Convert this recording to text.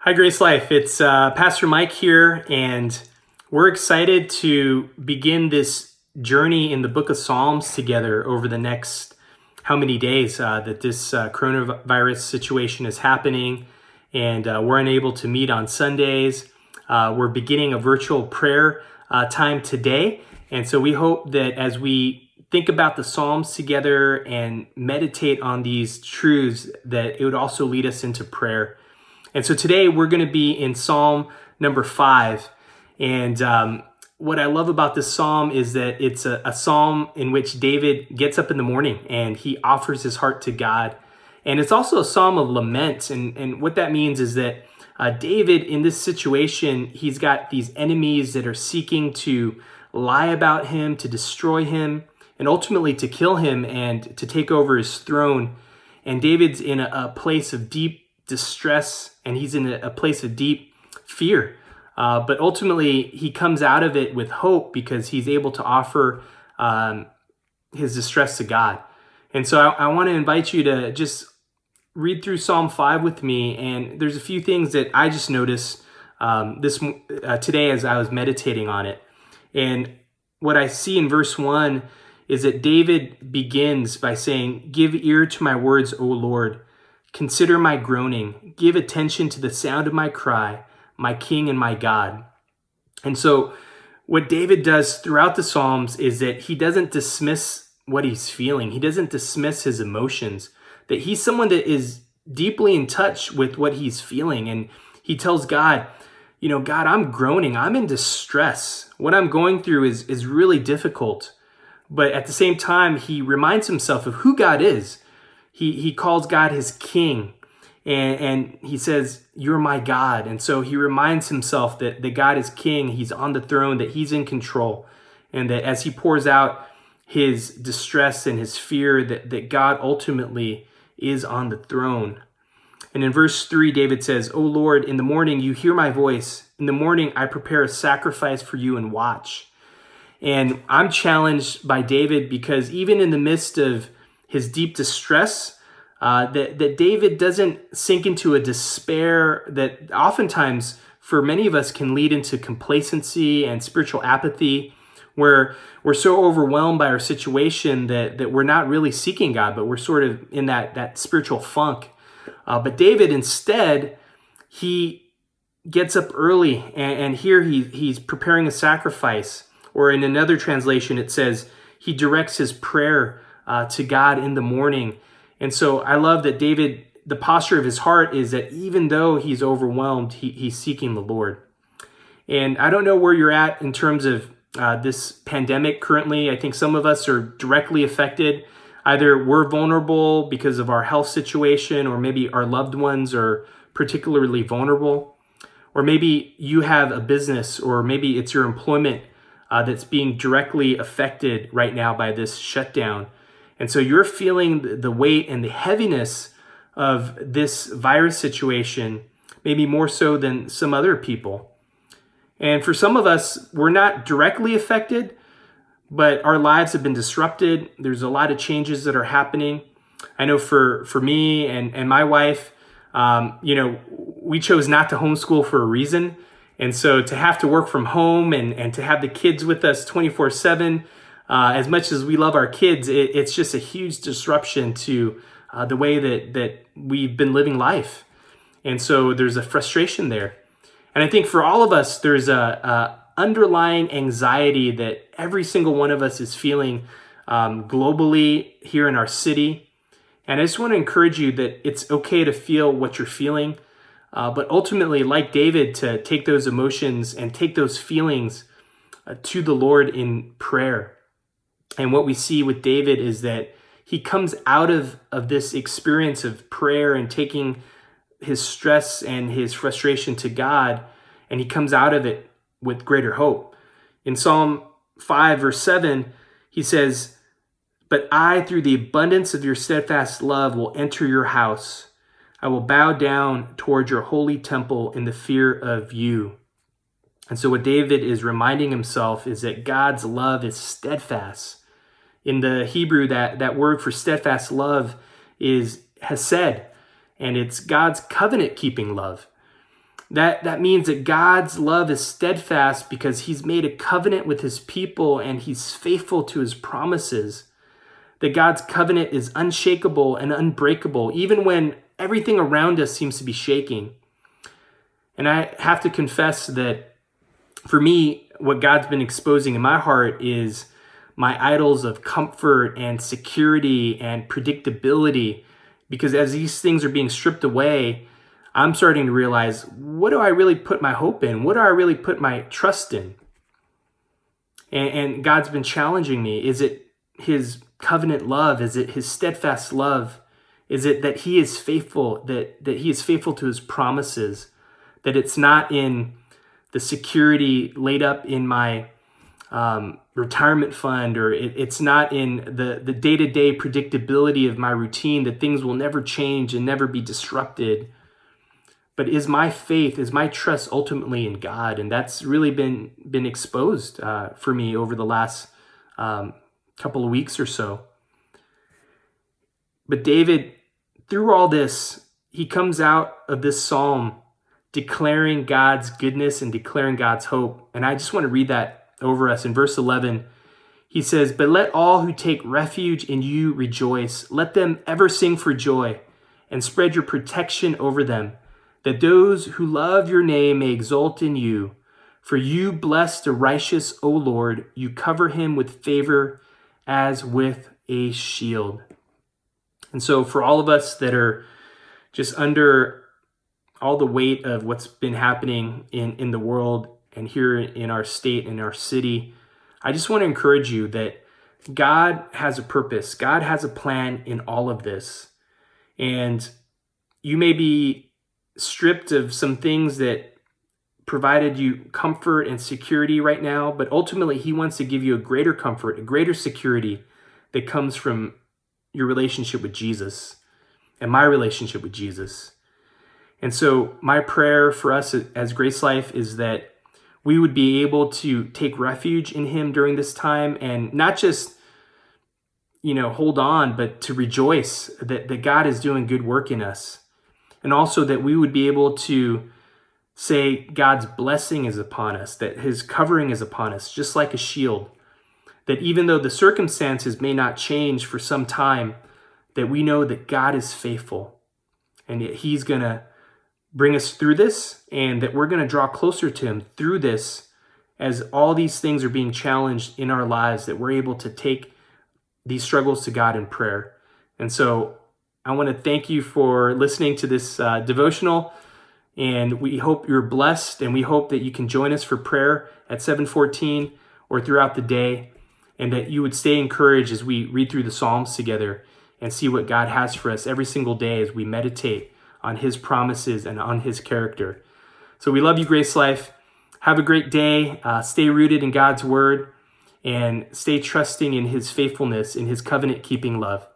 Hi, Grace Life. It's Pastor Mike here, and we're excited to begin this journey in the book of Psalms together over the next how many days that this coronavirus situation is happening, and we're unable to meet on Sundays. We're beginning a virtual prayer time today, and so we hope that as we think about the Psalms together and meditate on these truths, that it would also lead us into prayer. And so today we're going to be in Psalm number 5. And what I love about this psalm is that it's a psalm in which David gets up in the morning and he offers his heart to God. And it's also a psalm of lament. And what that means is that David, in this situation, he's got these enemies that are seeking to lie about him, to destroy him, and ultimately to kill him and to take over his throne. And David's in a place of deep distress, and he's in a place of deep fear. But ultimately, he comes out of it with hope because he's able to offer his distress to God. And so I want to invite you to just read through Psalm 5 with me. And there's a few things that I just noticed today as I was meditating on it. And what I see in verse 1 is that David begins by saying, "Give ear to my words, O Lord. Consider my groaning. Give attention to the sound of my cry, my King and my God." And so what David does throughout the Psalms is that he doesn't dismiss what he's feeling. He doesn't dismiss his emotions, that he's someone that is deeply in touch with what he's feeling. And he tells God, God, I'm groaning. I'm in distress. What I'm going through is really difficult. But at the same time, he reminds himself of who God is. He calls God his king, and he says, "You're my God." And so he reminds himself that God is king, he's on the throne, that he's in control, and that as he pours out his distress and his fear, that God ultimately is on the throne. And in verse 3, David says, "O Lord, in the morning you hear my voice. In the morning I prepare a sacrifice for you and watch." And I'm challenged by David because even in the midst of his deep distress, that David doesn't sink into a despair that oftentimes for many of us can lead into complacency and spiritual apathy, where we're so overwhelmed by our situation that we're not really seeking God, but we're sort of in that spiritual funk. But David instead, he gets up early, and here he's preparing a sacrifice. Or in another translation, it says he directs his prayer to God in the morning. And so I love that David, the posture of his heart is that even though he's overwhelmed, he's seeking the Lord. And I don't know where you're at in terms of this pandemic currently. I think some of us are directly affected. Either we're vulnerable because of our health situation, or maybe our loved ones are particularly vulnerable. Or maybe you have a business, or maybe it's your employment that's being directly affected right now by this shutdown. And so you're feeling the weight and the heaviness of this virus situation, maybe more so than some other people. And for some of us, we're not directly affected, but our lives have been disrupted. There's a lot of changes that are happening. I know for me and my wife, we chose not to homeschool for a reason. And so to have to work from home and to have the kids with us 24/7, as much as we love our kids, it's just a huge disruption to the way that we've been living life. And so there's a frustration there. And I think for all of us, there's a underlying anxiety that every single one of us is feeling globally here in our city. And I just want to encourage you that it's okay to feel what you're feeling, but ultimately, like David, to take those emotions and take those feelings to the Lord in prayer. And what we see with David is that he comes out of this experience of prayer and taking his stress and his frustration to God, and he comes out of it with greater hope. In Psalm 5, verse 7, he says, "But I, through the abundance of your steadfast love, will enter your house. I will bow down toward your holy temple in the fear of you." And so what David is reminding himself is that God's love is steadfast. In the Hebrew, that word for steadfast love is hesed, and it's God's covenant-keeping love. That means that God's love is steadfast because he's made a covenant with his people and he's faithful to his promises. That God's covenant is unshakable and unbreakable, even when everything around us seems to be shaking. And I have to confess that for me, what God's been exposing in my heart is my idols of comfort and security and predictability. Because as these things are being stripped away, I'm starting to realize, what do I really put my hope in? What do I really put my trust in? And God's been challenging me. Is it his covenant love? Is it his steadfast love? Is it that he is faithful, that he is faithful to his promises? That it's not in the security laid up in my retirement fund, or it's not in the day-to-day predictability of my routine, that things will never change and never be disrupted. But is my faith, is my trust ultimately in God? And that's really been exposed for me over the last couple of weeks or so. But David, through all this, he comes out of this psalm declaring God's goodness and declaring God's hope. And I just want to read that over us. In verse 11, he says, "But let all who take refuge in you rejoice. Let them ever sing for joy and spread your protection over them, that those who love your name may exult in you. For you bless the righteous, O Lord. You cover him with favor as with a shield." And so for all of us that are just under all the weight of what's been happening in the world and here in our state, in our city, I just want to encourage you that God has a purpose. God has a plan in all of this. And you may be stripped of some things that provided you comfort and security right now, but ultimately he wants to give you a greater comfort, a greater security that comes from your relationship with Jesus and my relationship with Jesus. And so my prayer for us as Grace Life is that we would be able to take refuge in him during this time, and not just, hold on, but to rejoice that God is doing good work in us. And also that we would be able to say God's blessing is upon us, that his covering is upon us, just like a shield. That even though the circumstances may not change for some time, that we know that God is faithful and that he's going to bring us through this, and that we're going to draw closer to him through this as all these things are being challenged in our lives, that we're able to take these struggles to God in prayer. And so I want to thank you for listening to this devotional, and we hope you're blessed, and we hope that you can join us for prayer at 7:14 or throughout the day, and that you would stay encouraged as we read through the Psalms together and see what God has for us every single day as we meditate on his promises and on his character. So we love you, Grace Life. Have a great day. Stay rooted in God's word and stay trusting in his faithfulness, in his covenant-keeping love.